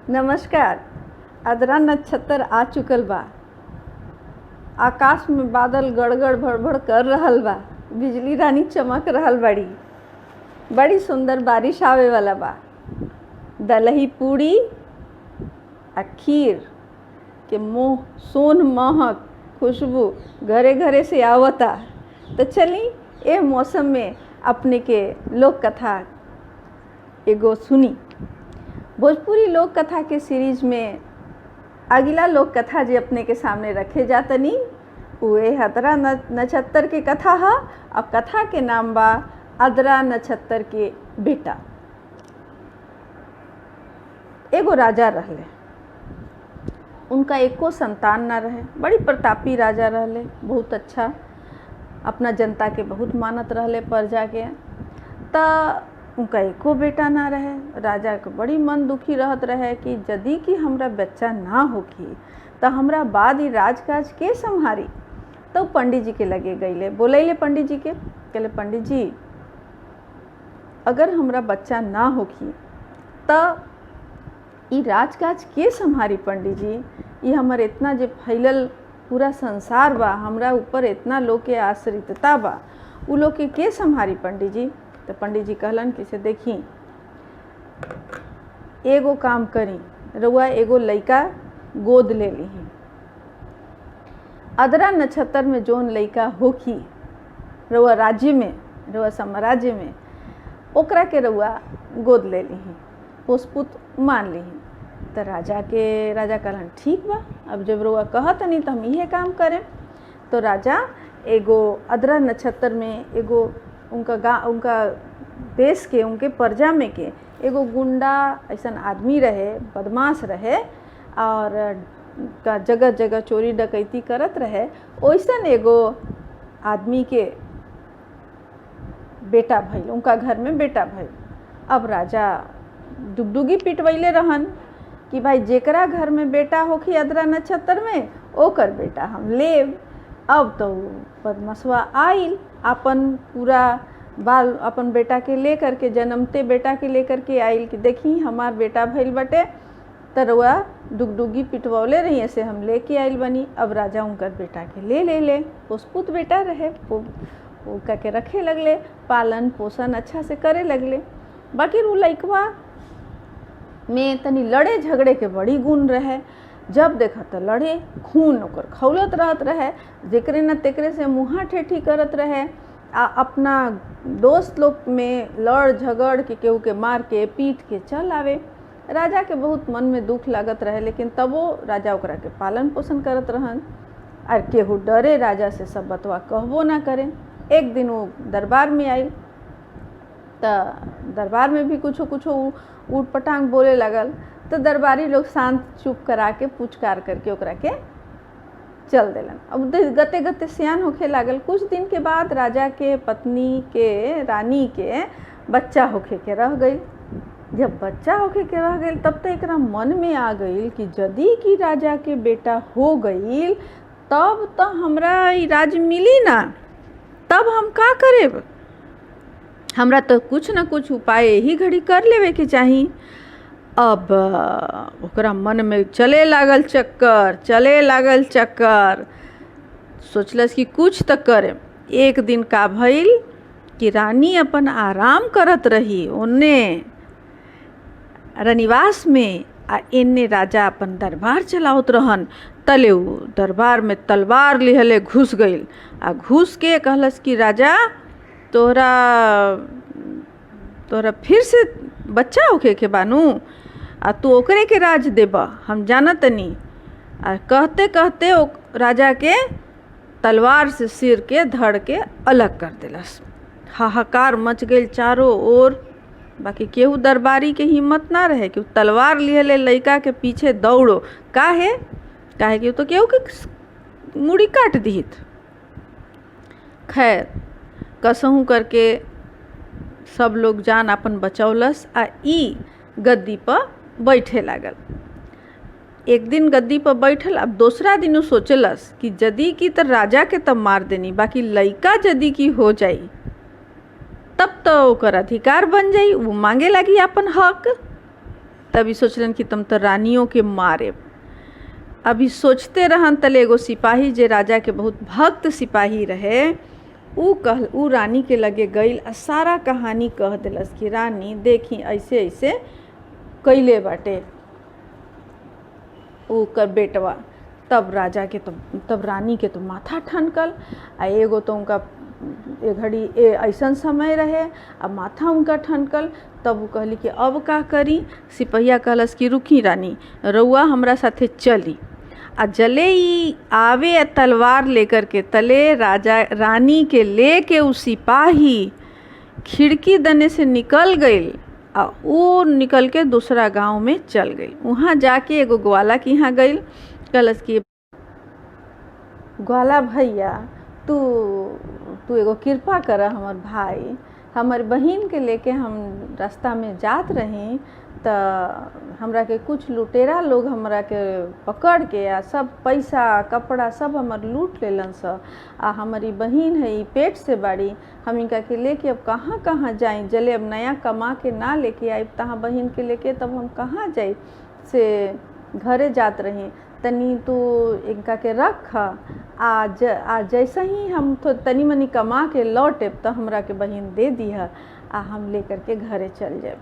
नमस्कार। आद्रा नक्षत्र आ चुकल बा। आकाश में बादल गड़गड़ भड़बड़ कर रहल बा। बिजली रानी चमक रहल बड़ी। बड़ी सुंदर बारिश आवे वाला बा। दलही पूड़ी आ खीर के मोह सोन महक खुशबू घरे घरे से आवता। तो चली ए मौसम में अपने के लोक कथा एगो सुनी। भोजपुरी लोक कथा के सीरीज में अगला लोक कथा जो अपने के सामने रखे जातनी उहे आद्रा नक्षत्र के कथा है। अब कथा के नाम बा आद्रा नक्षत्र के बेटा। एगो राजा रहले, उनका एको संतान ना रहे। बड़ी प्रतापी राजा रहले, बहुत अच्छा, अपना जनता के बहुत मानत रहले, प्रजा के। त उनका एको बेटा ना रहे। राजा के बड़ी मन दुखी रहत रहे कि यदि कि हमरा बच्चा ना होखी तो हमरा बाद ही राजकाज के संभारी। तो पंडित जी के लगे गईले, बोलैले पंडित जी के, कहले पंडित जी अगर हमरा बच्चा ना होखी तो ई राजकाज के संभारी। पंडित जी ये हमर इतना जे फैलल पूरा संसार बा, हमरा ऊपर इतना लोग के आश्रितता बा, उ लोग के संभारी पंडित जी। तो पंडित जी कहलन कि से देखी एगो काम करी, रउआ एगो लइका गोद ले लीही। आद्रा नक्षत्र में जोन लइका होखी रउआ राज्य में, रउआ साम्राज्य में, ओकरा के रउआ गोद ले लीही, पोसपुत मान लीही। तो राजा कहलन ठीक बा, अब जब रउआ कहत नहीं तो हम इहे काम करें। तो राजा एगो आद्रा नक्षत्र में एगो उनका देश के, उनके प्रजा में के एगो गुंडा ऐसन आदमी रहे, बदमाश रहे और जगह जगह चोरी डकैती करत रहे। वैसन एगो आदमी के बेटा भइल, उनका घर में बेटा भइल। अब राजा डुगडुगी पिटवैले रहन कि भाई जेकरा घर में बेटा होखी आद्रा नक्षत्र में ओकर बेटा हम लेब। अब तो बदमाशवा आइल, अपन पूरा बाल अपन बेटा के ले करके, जन्मते बेटा के ले करके आइल कि देखी हमार बेटा भइल बटे, तरवा डुगडुगी पिटवौले रही ऐसे हम लेके आइल बनी। अब राजा उनकर बेटा के ले पोसपुत बेटा रहे, वो के रखे लगले, पालन पोषण अच्छा से करे लगले। बाकी वो लइकवा में तनी लड़े झगड़े के बड़ी गुण रहे। जब देखा तो लड़े, खून ओकर खौलत रहत रहे, जेकरे न तेकरे से मुँहा ठेठी करत रहे। अपना दोस्त लोग में लड़ झगड़ के केहू के मार के पीट के चल आवे। राजा के बहुत मन में दुख लागत रहे, लेकिन तबो राजा ओकरा के पालन पोषण करत रहन। और केहू डरे राजा से सब बतवा कहबो ना करे। एक दिन वो दरबार में आई तो दरबार में भी कुछो ऊट पटांग बोले लगल। तो दरबारी लोग शांत चुप करा के पुचकार करके ओकरा के चल देलन। अब गते गते सियान होखे लागल। कुछ दिन के बाद राजा के पत्नी के, रानी के बच्चा होखे के रह गई। जब बच्चा होखे के रह गई तब तो एकरा मन में आ गई कि यदि कि राजा के बेटा हो गई तब तो हमरा ई राज मिली ना, तब हम का करेब। हमरा तो कुछ ना कुछ उपाय यही घड़ी कर लेवे के चाही। अब ओकरा मन में चले लागल चक्कर, सोचलस कि कुछ तो करे। एक दिन का भइल कि रानी अपन आराम करत रही ओन्ने रनिवास में, आ इन्ने राजा अपन दरबार चलावत रहन। तले उ दरबार में तलवार लिहले घुस गईल। आ घुस के कहलस कि राजा तोरा फिर से बच्चा होखे के बानू, आ तू ओकरे के राज देबा, हम जानत नहीं। आ कहते कहते राजा के तलवार से सिर के धड़ के अलग कर दिलस। हाहाकार मच गई चारों ओर। बाकी केहू दरबारी के हिम्मत ना रहे कि तलवार लिए लड़का के पीछे दौड़ो। काहे कि तो केहू के मुड़ी काट दीत। खैर कसहू करके सब लोग जान अपन बचौलस। आ ई गद्दी पर बैठे लागल। एक दिन गद्दी पर बैठल। अब दूसरा दिन सोचलस कि यदि की तो राजा के तब मार देनी, बाकी लइका यदि की हो जाई तब तो ओकर अधिकार बन जाई, वो मांगे लगी अपन हक। तभी सोचलन कि तुम तो रानियों के मारे। अभी सोचते रहन तले एगो सिपाही जे राजा के बहुत भक्त सिपाही रहे, ऊ रानी के लगे गईल आ सारा कहानी कह दिलस कि रानी देखी ऐसे ऐसे कैले बाटे ऊ कर बेटवा। तब राजा के तब रानी के तो माथा ठनकल आ एगो तो उनका ए घड़ी ऐसा समय रहे अब माथा उनका ठनकल। तब वो कहली कि अब का करी। सिपहिया कहलस कि रुकी रानी, रउआ हमरा साथे चली। आ जले ही आवे तलवार लेकर के तले राजा रानी के लेके उ सिपाही खिड़की दने से निकल गई आ वो निकल के दूसरा गांव में चल गई। वहाँ जाके एगो ग्वाला के यहाँ गई, कहलस कि ग्वाला भैया तू एगो कृपा कर हमर भाई, हमर बहिन के लेके हम रास्ता में जात रही तो हमरा के कुछ लुटेरा लोग हमरा के पकड़ के आ सब पैसा कपड़ा सब हमर लूट लेलन स। आ हमारी बहिन है पेट से बाड़ी, हम इनका के लेके अब कहाँ कहाँ जाई। जले अब नया कमा के ना लेके आई तहाँ बहिन के लेके तब हम कहाँ जाई से घरे जात रही। तनी तू इनका के रख आज जैसे ही हम तो तनी मनी कमा के लौटे तो हमरा के बहिन दे दी है आ हम लेकर के घरे चल जाए।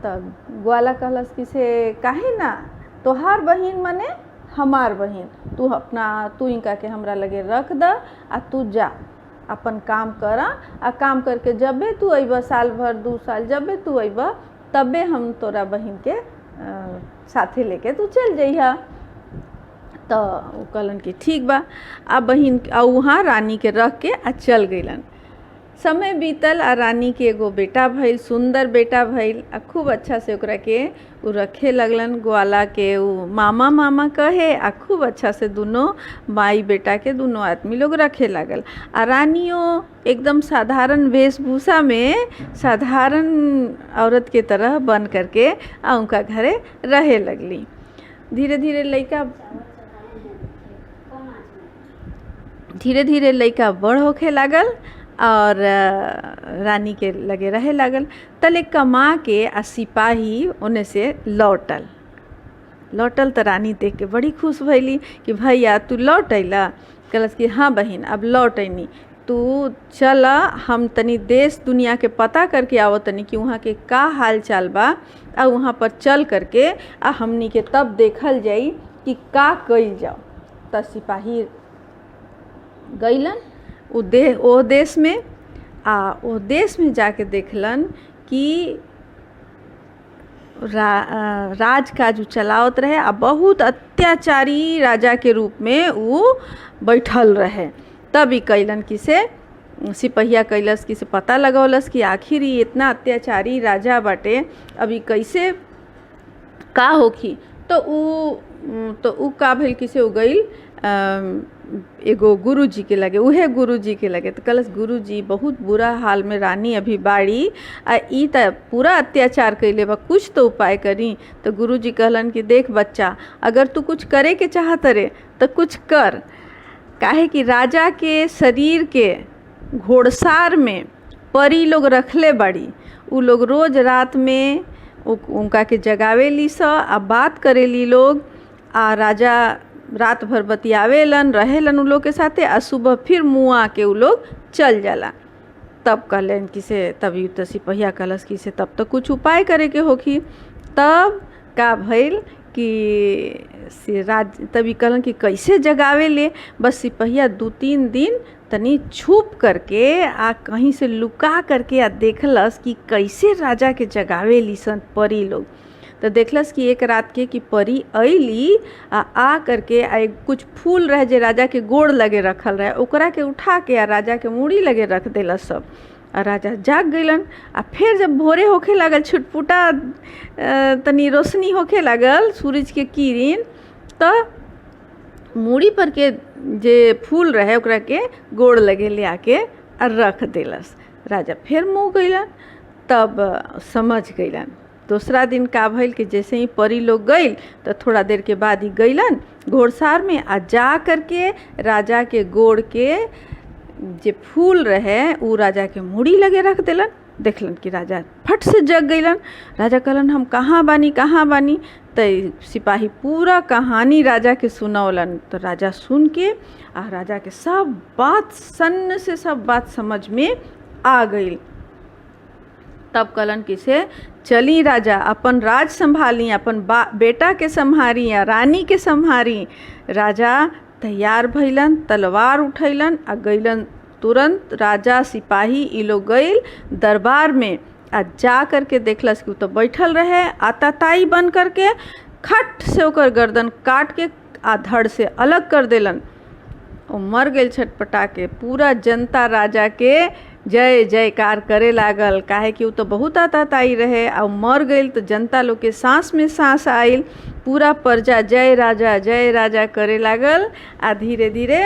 तब ग्वाला कहलस कि से काहे ना, तोहार बहिन मने हमार बहिन, तू इनका के हमरा लगे रख द आ तू जा अपन काम कर आ काम करके जबे तू अइबा साल भर 2 साल जबे तू अइबा तबे हम तोरा बहिन के साथे लेके तू चल जइहा। तो वो कहलन कि ठीक बा। आ बहिन वहाँ रानी के रख के आ चल गईलन। समय बीतल आ रानी के एगो बेटा भइल, सुंदर बेटा भइल आ खूब अच्छा से ओकरा के उ रखे लगलन। ग्वाला के उ मामा मामा कहे आ खूब अच्छा से दोनों माई बेटा के दोनों आदमी लोग रखे लागल। आ रानियों एकदम साधारण वेशभूषा में साधारण औरत के तरह बन करके आ उनका घरे रहे लगली। धीरे धीरे लइका बड़ होखे लागल और रानी के लगे रहे लागल। तले कमा के आ सिपाही ओने से लौटल तो रानी देख के बड़ी खुश भइली कि भैया तू लौट अइला। कहलस कि हाँ बहिन अब लौट अइनी, तू चल हम तनी देश दुनिया के पता करके आवो तनी कि वहाँ के का हाल चाल बा आ वहाँ पर चल करके आ हमनी के तब देखल जाई कि का कइल जाओ। त सिपाही गईलन ओ देश में आ ओ देश में जाके देखलन कि राज काज चलावत रहे आ बहुत अत्याचारी राजा के रूप में वो बैठल रहे। तब ही कैलन कि से सिपहिया कैलस कि से पता लगौलस कि आखिर ये इतना अत्याचारी राजा बाटे अभी कैसे का होखी। तो उ का भइल कि से उ गईल एगो गुरुजी के लगे, उहे गुरुजी के लगे। तो कहलस गुरुजी बहुत बुरा हाल में रानी अभी बाड़ी आ ई त पूरा अत्याचार कैले बा, कुछ तो उपाय करी। तो गुरुजी कहलन कि देख बच्चा, अगर तू कुछ करे के चाहत रे तो कुछ कर, काहे कि राजा के शरीर के घोड़सार में परी लोग रखले बाड़ी। उ लोग रोज रात में उनका के जगावेली स आ बात करेली लोग आ राजा रात भर बतियावेलन रहेलन उ लोग के साथे आ सुबह फिर मुआ के उ लोग चल जाला। तब कहलन कि से तभी तो सिपहिया कहलस कि से तब तो कुछ उपाय करे के होखी। तब का भइल कि तभी कहलन कि कैसे जगावे ले। बस सिपहिया 2-3 दिन तनी छुप करके आ कहीं से लुका करके आ देखलस कि कैसे राजा के जगावे लीसन परी लोग। तो देखलस कि एक रात के कि परी अइली आ करके कुछ फूल रहे जे राजा के गोड़ लगे रखल रहे, ओकरा के उठा के आ राजा के मूड़ी लगे रख देलस सब। आ राजा जाग गइलन। आ फिर जब भोरे होखे लागल, छुटपुटा तनी रोशनी होखे लागल सूरज के किरण, तो मूड़ी पर के जे फूल रहे ओकरा के गोड़ लगे ले आके आ रख देलस। राजा फिर मुँह गइलन, तब समझ गइलन। दूसरा दिन का भइल कि जैसे ही परी लोग गइल तो थोड़ा देर के बाद ही गइलन घोड़सार में आ जा करके राजा के गोड़ के जे फूल रहे उ राजा के मूड़ी लगे रख देलन। देखलन कि राजा फट से जग गईलन। राजा कहलन हम कहाँ बानी कहाँ बानी। तो सिपाही पूरा कहानी राजा के सुनौलन। तो राजा सुन के राजा के सब बात सन्न से सब बात समझ में आ गई। तब कहलन कि से चली राजा अपन राज संभाली, अपन बेटा के संभारी या रानी के संभारी। राजा तैयार भइलन, तलवार उठैलन आ गईलन। तुरंत राजा सिपाही ई लोग गईल दरबार में आ जा करके देखलस कि तो बैठल रहे आताताई बन करके। खट से ओकर गर्दन काट के आ धड़ से अलग कर देलन। वो मर गई छटपटा के। पूरा जनता राजा के जय जयकार करे लागल, काहे कि वो तो बहुत आताताई रहे और मर गई। तो जनता लोग के सांस में सांस आइल। पूरा प्रजा जय राजा करे लागल। आ धीरे धीरे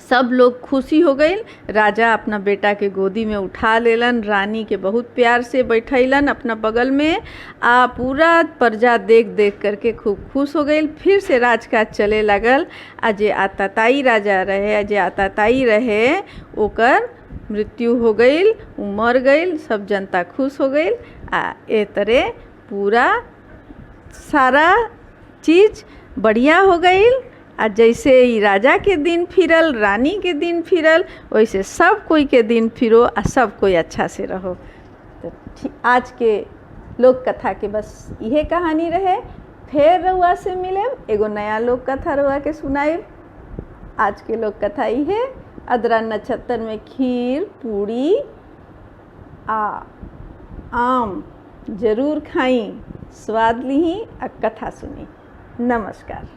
सब लोग खुशी हो गई। राजा अपना बेटा के गोदी में उठा लेलन, रानी के बहुत प्यार से बैठैलन अपना बगल में। आ पूरा प्रजा देख देख करके खूब खुश हो गई। फिर से राजकाज चले लागल। आ जे आताताई राजा रहे, जे आताताई रहे ओकर मृत्यु हो गई, वो मर गई। सब जनता खुश हो गई। आ ए तरह पूरा सारा चीज़ बढ़िया हो गई। आ जैसे ही राजा के दिन फिरल, रानी के दिन फिरल, वैसे सब कोई के दिन फिरो आ सब कोई अच्छा से रहो। तो आज के लोक कथा के बस यह कहानी रहे। फिर रउआ से मिले एगो नया लोक कथा रउआ के सुनाई। आज के लोक कथा ये अदरा नक्षत्र में खीर पूड़ी आ आम जरूर खाई, स्वाद लीही आ कथा सुनी। नमस्कार।